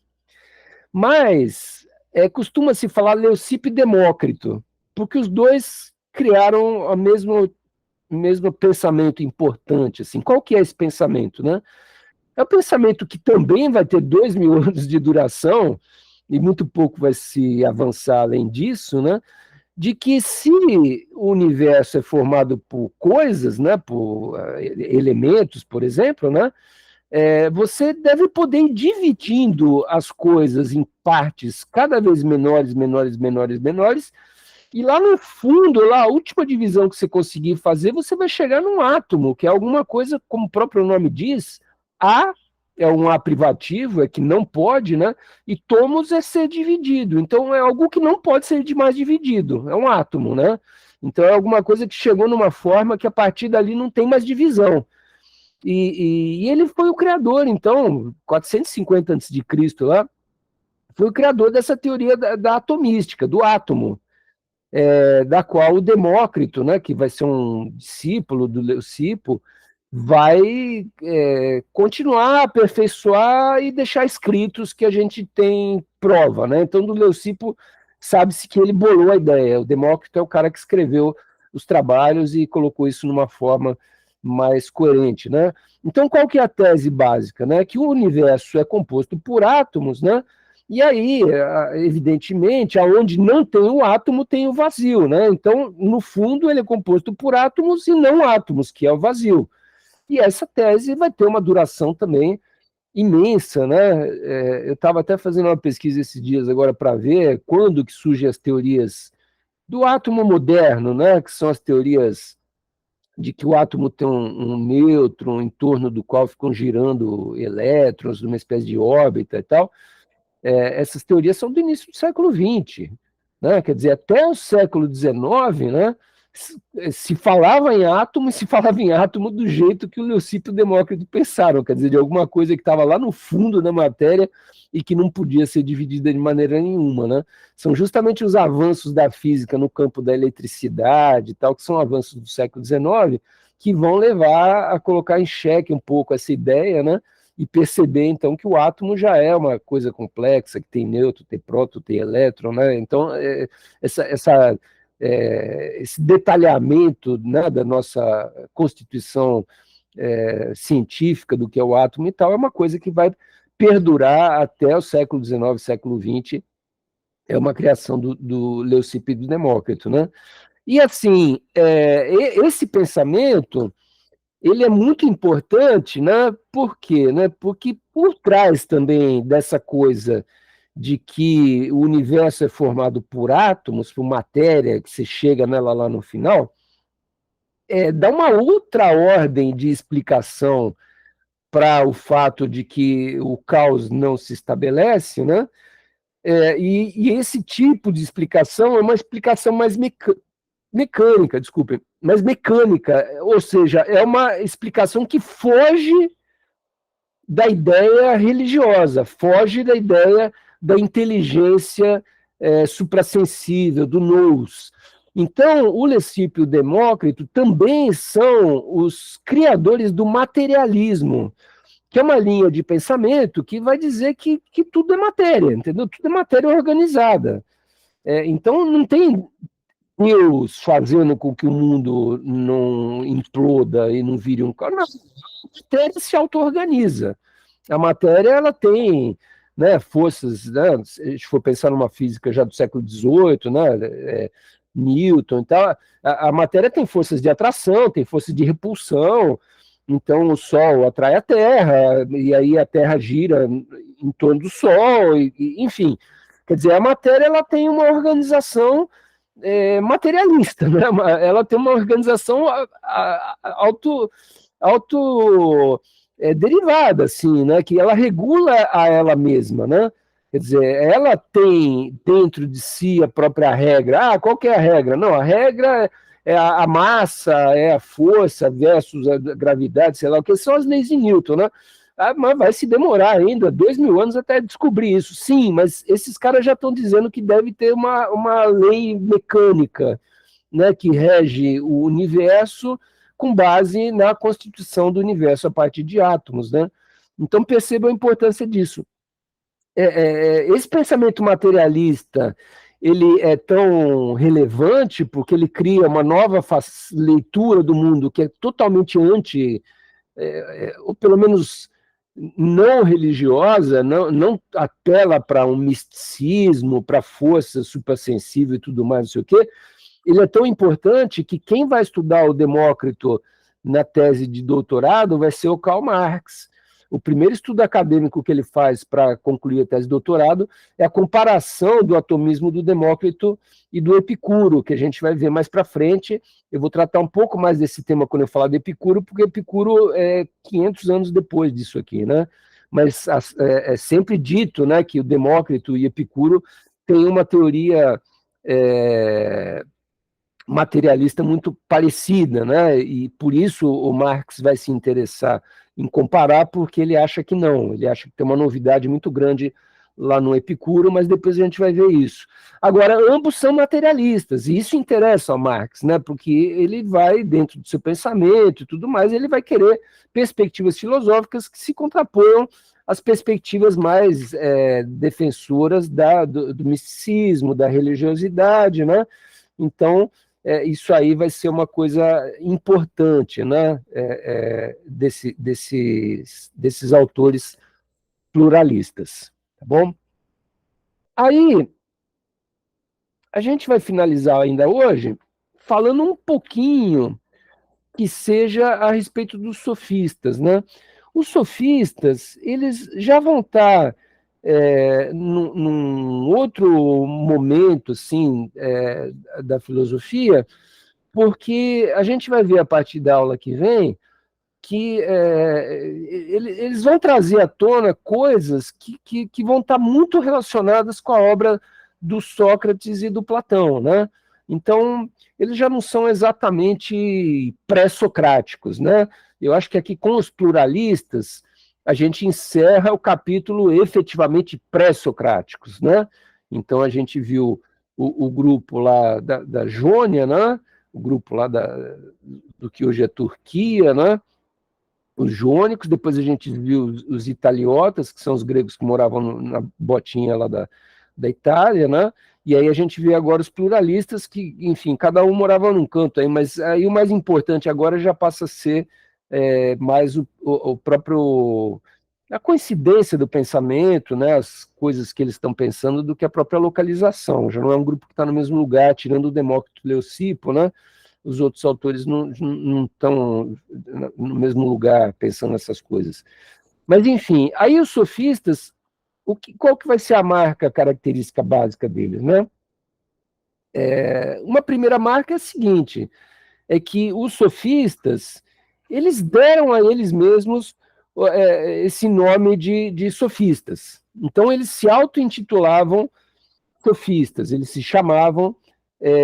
mas costuma-se falar Leucipo e Demócrito, porque os dois criaram o mesmo pensamento importante, assim. Qual que é esse pensamento, né? É um pensamento que também vai ter 2.000 anos de duração, e muito pouco vai se avançar além disso, né? De que se o universo é formado por coisas, né, por elementos, por exemplo, né, você deve poder ir dividindo as coisas em partes cada vez menores, menores, menores, menores, e lá no fundo, lá a última divisão que você conseguir fazer, você vai chegar num átomo, que é alguma coisa, como o próprio nome diz, A é um A privativo, é que não pode, né? E tomos é ser dividido. Então é algo que não pode ser de mais dividido, é um átomo, né? Então é alguma coisa que chegou numa forma que a partir dali não tem mais divisão. E ele foi o criador, então, 450 a.C. lá, foi o criador dessa teoria da atomística, do átomo, da qual o Demócrito, né, que vai ser um discípulo do Leucipo, vai continuar a aperfeiçoar e deixar escritos que a gente tem prova, né? Então, do Leucipo, sabe-se que ele bolou a ideia. O Demócrito é o cara que escreveu os trabalhos e colocou isso numa forma mais coerente, né? Então, qual que é a tese básica, né? Que o universo é composto por átomos, né? E aí, evidentemente, aonde não tem o átomo, tem o vazio, né? Então, no fundo, ele é composto por átomos e não átomos, que é o vazio. E essa tese vai ter uma duração também imensa, né? Eu estava até fazendo uma pesquisa esses dias agora para ver quando que surgem as teorias do átomo moderno, né? Que são as teorias de que o átomo tem um nêutron em torno do qual ficam girando elétrons numa espécie de órbita e tal. Essas teorias são do início do século XX, né? Quer dizer, até o século XIX, né, se falava em átomo, e se falava em átomo do jeito que o Leucipo e o Demócrito pensaram, quer dizer, de alguma coisa que estava lá no fundo da matéria e que não podia ser dividida de maneira nenhuma, né? São justamente os avanços da física no campo da eletricidade e tal, que são avanços do século XIX, que vão levar a colocar em xeque um pouco essa ideia, né? E perceber, então, que o átomo já é uma coisa complexa, que tem nêutron, tem próton, tem elétron, né? Então, esse detalhamento, né, da nossa constituição científica do que é o átomo e tal, é uma coisa que vai perdurar até o século XIX, século XX, é uma criação do Leucipo e do Demócrito, né? E assim, esse pensamento, ele é muito importante, né? Por quê? Né? Porque por trás também dessa coisa de que o universo é formado por átomos, por matéria, que você chega nela lá no final, dá uma outra ordem de explicação para o fato de que o caos não se estabelece, né? E esse tipo de explicação é uma explicação mais mecânica, desculpe, mais mecânica, ou seja, é uma explicação que foge da ideia religiosa, foge da ideia da inteligência suprassensível, do nous. Então, o Leucipo e o Demócrito também são os criadores do materialismo, que é uma linha de pensamento que vai dizer que tudo é matéria, entendeu? Tudo é matéria organizada. Então, não tem Deus fazendo com que o mundo não imploda e não vire um caos. Não, a matéria se auto-organiza. A matéria, ela tem, né, forças, né, se a gente for pensar numa física já do século XVIII, né, Newton e tal, a matéria tem forças de atração, tem forças de repulsão, então o Sol atrai a Terra, e aí a Terra gira em torno do Sol, enfim, quer dizer, a matéria, ela tem uma organização materialista, né? Ela tem uma organização auto derivada, assim, né? Que ela regula a ela mesma, né? Quer dizer, ela tem dentro de si a própria regra. Ah, qual que é a regra? Não, a regra é a massa, é a força versus a gravidade, sei lá o que, são as leis de Newton, né? Mas vai se demorar ainda 2.000 anos até descobrir isso. Sim, mas esses caras já estão dizendo que deve ter uma lei mecânica, né, que rege o universo com base na constituição do universo a partir de átomos, né? Então perceba a importância disso. Esse pensamento materialista, ele é tão relevante porque ele cria uma nova leitura do mundo que é totalmente anti, ou pelo menos não religiosa, não apela para um misticismo, para força suprassensível e tudo mais, não sei o quê. Ele é tão importante que quem vai estudar o Demócrito na tese de doutorado vai ser o Karl Marx. O primeiro estudo acadêmico que ele faz para concluir a tese de doutorado é a comparação do atomismo do Demócrito e do Epicuro, que a gente vai ver mais para frente. Eu vou tratar um pouco mais desse tema quando eu falar de Epicuro, porque Epicuro é 500 anos depois disso aqui, né? Mas é sempre dito, né, que o Demócrito e Epicuro têm uma teoria materialista muito parecida, né? E por isso o Marx vai se interessar em comparar, porque ele acha que não, ele acha que tem uma novidade muito grande lá no Epicuro, mas depois a gente vai ver isso. Agora, ambos são materialistas, e isso interessa ao Marx, né? Porque ele vai, dentro do seu pensamento e tudo mais, ele vai querer perspectivas filosóficas que se contraponham às perspectivas mais defensoras do misticismo, da religiosidade, né? Então, isso aí vai ser uma coisa importante, né, desses autores pluralistas, tá bom? Aí, a gente vai finalizar ainda hoje falando um pouquinho que seja a respeito dos sofistas, né? Os sofistas, eles já vão estar num outro momento, assim, da filosofia, porque a gente vai ver a partir da aula que vem que eles vão trazer à tona coisas que vão estar muito relacionadas com a obra do Sócrates e do Platão, né? Então, eles já não são exatamente pré-socráticos, né? Eu acho que aqui com os pluralistas a gente encerra o capítulo efetivamente pré-socráticos, né? Então a gente viu o grupo lá da Jônia, né? O grupo lá do que hoje é Turquia, né? Os jônicos, depois a gente viu os italiotas, que são os gregos que moravam na botinha lá da Itália, né? E aí a gente vê agora os pluralistas que, enfim, cada um morava num canto aí, mas aí o mais importante agora já passa a ser mais o próprio a coincidência do pensamento, né, as coisas que eles estão pensando, do que a própria localização. Já não é um grupo que está no mesmo lugar, tirando o Demócrito e Leucipo, né? Os outros autores não estão no mesmo lugar pensando nessas coisas. Mas, enfim, aí os sofistas, qual que vai ser a marca característica básica deles, né? Uma primeira marca é a seguinte, é que os sofistas, eles deram a eles mesmos esse nome de sofistas. Então, eles se auto-intitulavam sofistas, eles se chamavam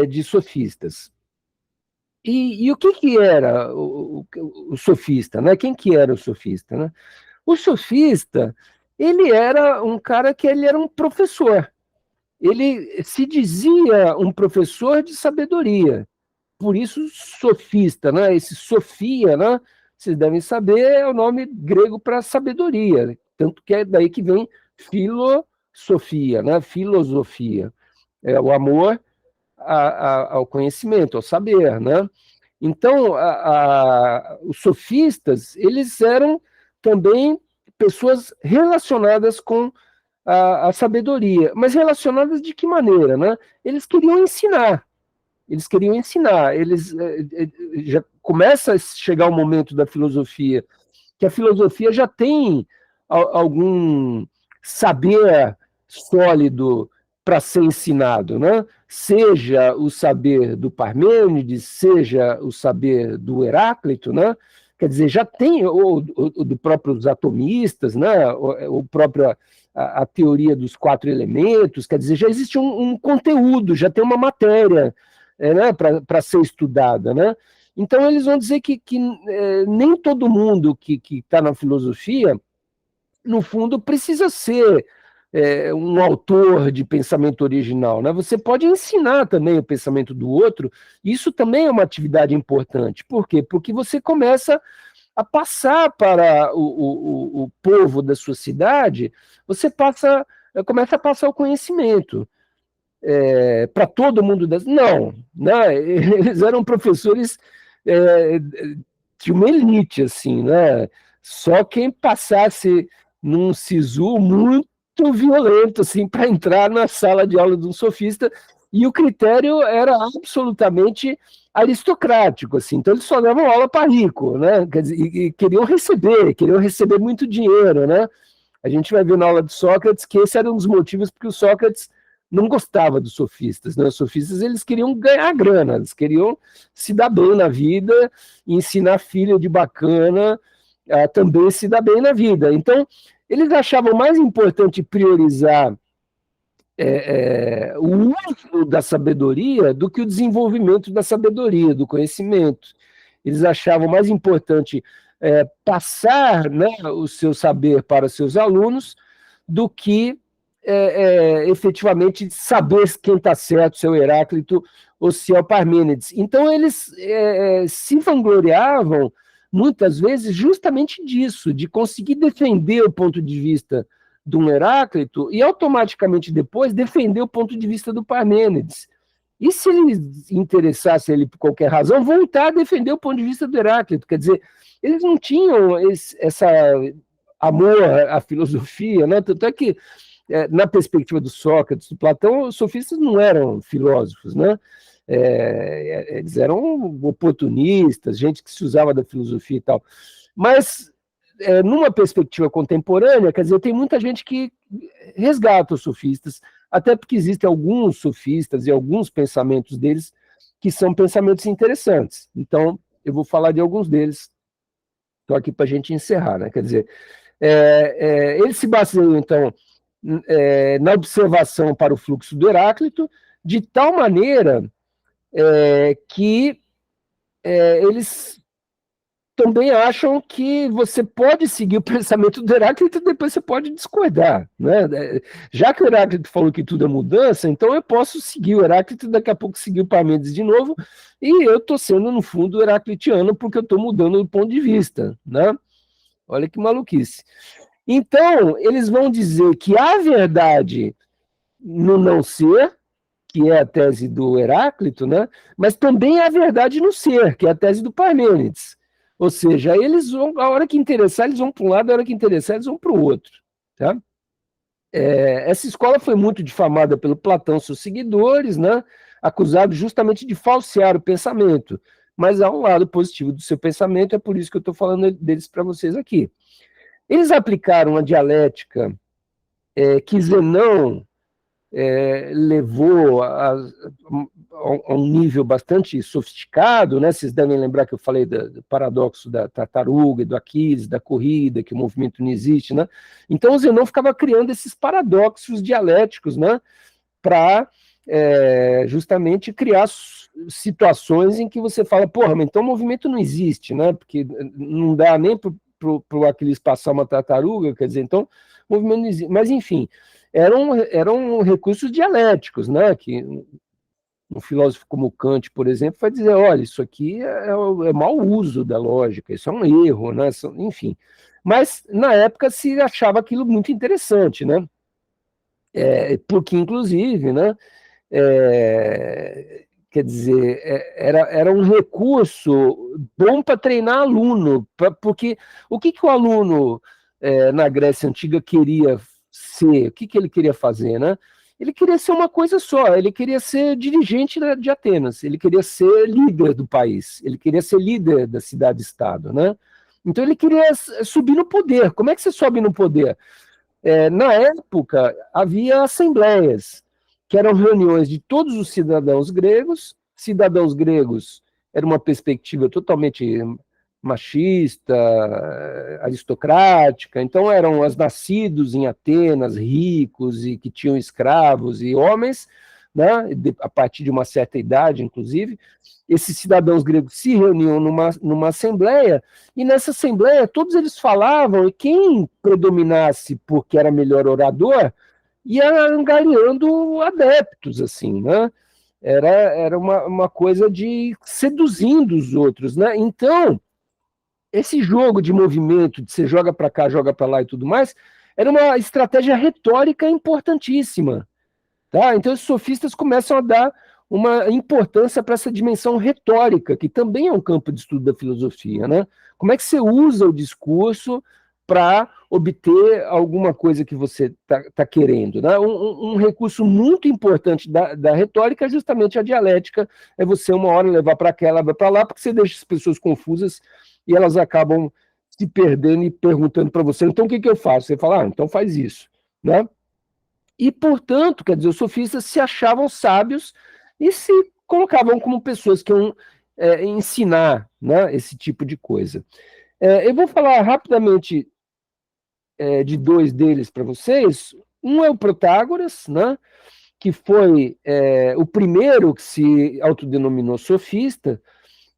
de sofistas. E o que era o sofista, né? Quem que era o sofista, né? O sofista, ele era um cara que ele era um professor. Ele se dizia um professor de sabedoria. Por isso, sofista, né? Esse Sofia, né? Vocês devem saber, é o nome grego para sabedoria. Tanto que é daí que vem filosofia, né? Filosofia. É o amor ao conhecimento, ao saber, né? Então, os sofistas, eles eram também pessoas relacionadas com a sabedoria, mas relacionadas de que maneira, né? Eles queriam ensinar, já começa a chegar o momento da filosofia, que a filosofia já tem algum saber sólido para ser ensinado, né? Seja o saber do Parmênides, seja o saber do Heráclito, né? Quer dizer, já tem o do próprios atomistas, né? O próprio a teoria dos 4 elementos, quer dizer, já existe um conteúdo, já tem uma matéria, né, para ser estudada, né? Então eles vão dizer que nem todo mundo que está na filosofia, no fundo, precisa ser um autor de pensamento original, né? Você pode ensinar também o pensamento do outro, isso também é uma atividade importante. Por quê? Porque você começa a passar para o povo da sua cidade, você começa a passar o conhecimento. Para todo mundo. Não, né? Eles eram professores de uma elite, assim, né? Só quem passasse num sisu muito violento, assim, para entrar na sala de aula de um sofista, e o critério era absolutamente aristocrático, assim, então eles só davam aula para rico, né? Quer dizer, e queriam receber muito dinheiro, né? A gente vai ver na aula de Sócrates que esse era um dos motivos porque o Sócrates não gostava dos sofistas, né? Os sofistas, eles queriam ganhar grana, eles queriam se dar bem na vida, ensinar filho de bacana a também se dar bem na vida. Então, eles achavam mais importante priorizar o uso da sabedoria do que o desenvolvimento da sabedoria, do conhecimento. Eles achavam mais importante passar, né, o seu saber para os seus alunos do que efetivamente saber quem está certo, se é o Heráclito ou se é o Parmênides. Então, eles se vangloriavam, muitas vezes, justamente disso, de conseguir defender o ponto de vista de um Heráclito e, automaticamente depois, defender o ponto de vista do Parmênides. E se ele interessasse ele por qualquer razão, voltar a defender o ponto de vista do Heráclito. Quer dizer, eles não tinham essa amor à filosofia, né? Tanto é que, na perspectiva do Sócrates, do Platão, os sofistas não eram filósofos, né? Eles eram oportunistas, gente que se usava da filosofia e tal. Mas, numa perspectiva contemporânea, quer dizer, tem muita gente que resgata os sofistas, até porque existem alguns sofistas e alguns pensamentos deles que são pensamentos interessantes. Então, eu vou falar de alguns deles. Estou aqui para a gente encerrar, né? Quer dizer, eles se baseiam, então, na observação para o fluxo do Heráclito, de tal maneira que eles também acham que você pode seguir o pensamento do Heráclito e depois você pode discordar, né? Já que o Heráclito falou que tudo é mudança, então eu posso seguir o Heráclito e daqui a pouco seguir o Parmênides de novo, e eu estou sendo, no fundo, heraclitiano porque eu estou mudando o ponto de vista, né? Olha que maluquice. Então, eles vão dizer que há verdade no não ser, que é a tese do Heráclito, né? Mas também há verdade no ser, que é a tese do Parmênides. Ou seja, eles vão, a hora que interessar, eles vão para um lado, a hora que interessar, eles vão para o outro. Tá? Essa escola foi muito difamada pelo Platão e seus seguidores, né? Acusado justamente de falsear o pensamento. Mas há um lado positivo do seu pensamento, é por isso que eu estou falando deles para vocês aqui. Eles aplicaram a dialética que Zenão levou a um nível bastante sofisticado, né? Vocês devem lembrar que eu falei do paradoxo da tartaruga, do Aquiles, da corrida, que o movimento não existe, né? Então o Zenão ficava criando esses paradoxos dialéticos, né? Para justamente criar situações em que você fala, porra, mas então o movimento não existe, né? Porque não dá nem para o Aquiles passar uma tartaruga, quer dizer, então o movimento não existe. Mas, enfim, eram recursos dialéticos, né? Que um filósofo como Kant, por exemplo, vai dizer, olha, isso aqui é mau uso da lógica, isso é um erro, né? Enfim. Mas, na época, se achava aquilo muito interessante, né? Porque, inclusive, né? Quer dizer, era um recurso bom para treinar aluno, porque o que o aluno na Grécia Antiga queria ser, o que ele queria fazer, né? Ele queria ser uma coisa só, ele queria ser dirigente de Atenas, ele queria ser líder do país, ele queria ser líder da cidade-estado, né? Então ele queria subir no poder. Como é que você sobe no poder? Na época, havia assembleias, que eram reuniões de todos os cidadãos gregos. Cidadãos gregos era uma perspectiva totalmente machista, aristocrática, então eram os nascidos em Atenas, ricos e que tinham escravos e homens, né, a partir de uma certa idade, inclusive. Esses cidadãos gregos se reuniam numa assembleia, e nessa assembleia todos eles falavam, e quem predominasse porque era melhor orador, ia angariando adeptos, assim, né? Era uma coisa de seduzindo os outros, né? Então, esse jogo de movimento, de você joga para cá, joga para lá e tudo mais, era uma estratégia retórica importantíssima. Tá? Então, os sofistas começam a dar uma importância para essa dimensão retórica, que também é um campo de estudo da filosofia. Né? Como é que você usa o discurso para obter alguma coisa que você está querendo? Né? Um recurso muito importante da retórica é justamente a dialética, é você uma hora levar para cá, levar para lá, porque você deixa as pessoas confusas e elas acabam se perdendo e perguntando para você, então o que eu faço? Você fala, então faz isso. Né? E, portanto, quer dizer, os sofistas se achavam sábios e se colocavam como pessoas que iam ensinar, né, esse tipo de coisa. Eu vou falar rapidamente de dois deles para vocês. Um é o Protágoras, né, que foi o primeiro que se autodenominou sofista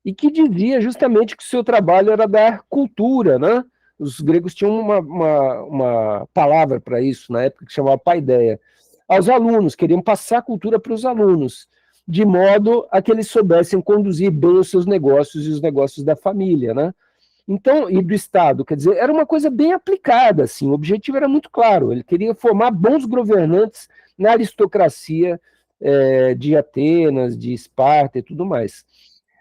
e que dizia justamente que o seu trabalho era dar cultura, né? Os gregos tinham uma palavra para isso na época que chamava paideia. Aos alunos, queriam passar a cultura para os alunos, de modo a que eles soubessem conduzir bem os seus negócios e os negócios da família, né? Então, e do Estado, quer dizer, era uma coisa bem aplicada, assim, o objetivo era muito claro, ele queria formar bons governantes na aristocracia de Atenas, de Esparta e tudo mais.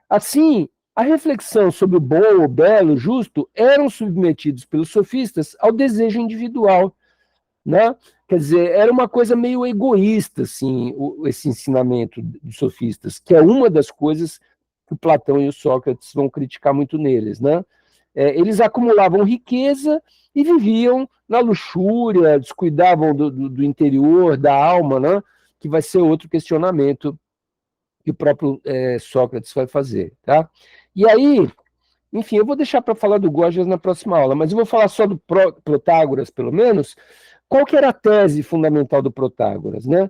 Assim, a reflexão sobre o bom, o belo, o justo, eram submetidos pelos sofistas ao desejo individual, né? Quer dizer, era uma coisa meio egoísta, assim, esse ensinamento dos sofistas, que é uma das coisas que o Platão e o Sócrates vão criticar muito neles, né? Eles acumulavam riqueza e viviam na luxúria, descuidavam do interior, da alma, né? Que vai ser outro questionamento que o próprio Sócrates vai fazer, tá? E aí, enfim, eu vou deixar para falar do Gorgias na próxima aula, mas eu vou falar só do Protágoras, pelo menos, qual que era a tese fundamental do Protágoras, né?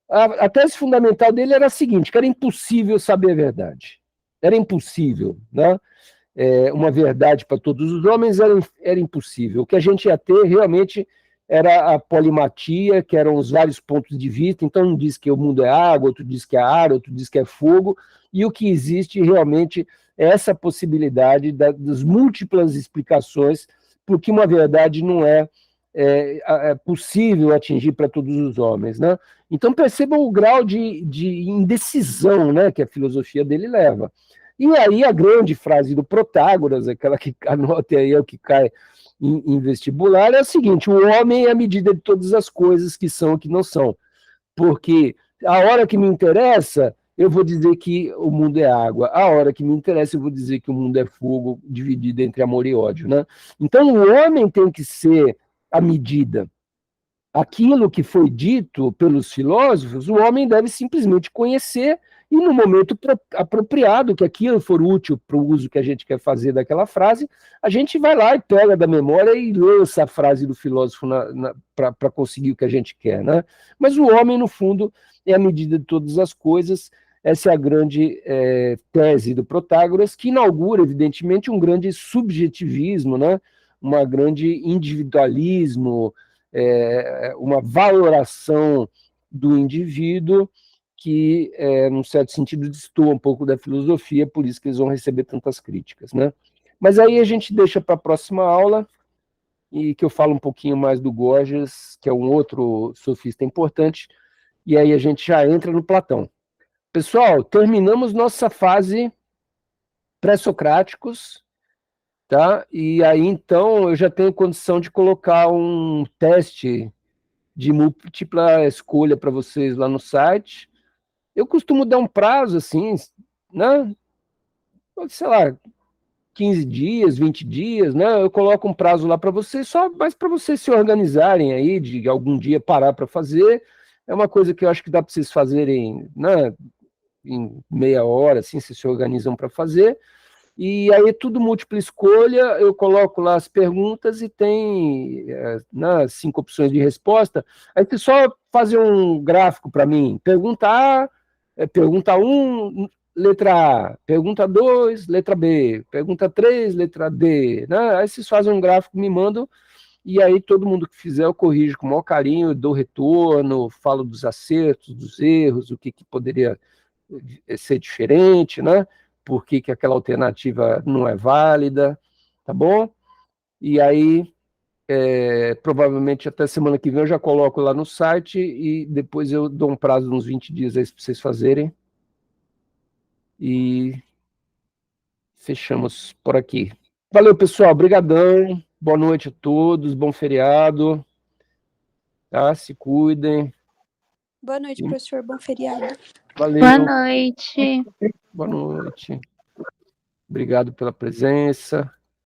A tese fundamental dele era a seguinte, que era impossível saber a verdade. Era impossível, né? Uma verdade para todos os homens era impossível. O que a gente ia ter realmente era a polimatia, que eram os vários pontos de vista. Então, um diz que o mundo é água, outro diz que é ar, outro diz que é fogo, e o que existe realmente é essa possibilidade das múltiplas explicações, porque uma verdade não é possível atingir para todos os homens, né? Então, percebam o grau de indecisão, né, que a filosofia dele leva. E aí a grande frase do Protágoras, aquela que anote aí, é o que cai em vestibular, é a seguinte: o homem é a medida de todas as coisas que são e que não são. Porque a hora que me interessa, eu vou dizer que o mundo é água. A hora que me interessa, eu vou dizer que o mundo é fogo, dividido entre amor e ódio, né? Então o homem tem que ser a medida. Aquilo que foi dito pelos filósofos, o homem deve simplesmente conhecer e, no momento apropriado, que aquilo for útil para o uso que a gente quer fazer daquela frase, a gente vai lá e pega da memória e lança a frase do filósofo para conseguir o que a gente quer, né? Mas o homem, no fundo, é a medida de todas as coisas. Essa é a grande tese do Protágoras, que inaugura, evidentemente, um grande subjetivismo, né? Uma grande individualismo, uma valoração do indivíduo que, num certo sentido, destoa um pouco da filosofia, por isso que eles vão receber tantas críticas, né? Mas aí a gente deixa para a próxima aula, e que eu falo um pouquinho mais do Gorgias, que é um outro sofista importante, e aí a gente já entra no Platão. Pessoal, terminamos nossa fase pré-socráticos, tá? E aí, então, eu já tenho condição de colocar um teste de múltipla escolha para vocês lá no site. Eu costumo dar um prazo, assim, né? Sei lá, 15 dias, 20 dias, né? Eu coloco um prazo lá para vocês, só mais para vocês se organizarem aí, de algum dia parar para fazer. É uma coisa que eu acho que dá para vocês fazerem, né, em meia hora, assim, vocês se organizam para fazer. E aí tudo múltipla escolha, eu coloco lá as perguntas e tem, né, 5 opções de resposta. Aí você só fazer um gráfico para mim. Pergunta A, pergunta 1, letra A. Pergunta 2, letra B. Pergunta 3, letra D. Né? Aí vocês fazem um gráfico, me mandam, e aí todo mundo que fizer eu corrijo com o maior carinho, dou retorno, falo dos acertos, dos erros, o que poderia ser diferente, né? Por que aquela alternativa não é válida, tá bom? E aí, provavelmente até semana que vem eu já coloco lá no site e depois eu dou um prazo de uns 20 dias aí para vocês fazerem. E fechamos por aqui. Valeu, pessoal. Obrigadão. Boa noite a todos. Bom feriado. Tá? Se cuidem. Boa noite, professor. Bom feriado. Valeu. Boa noite. Boa noite. Obrigado pela presença.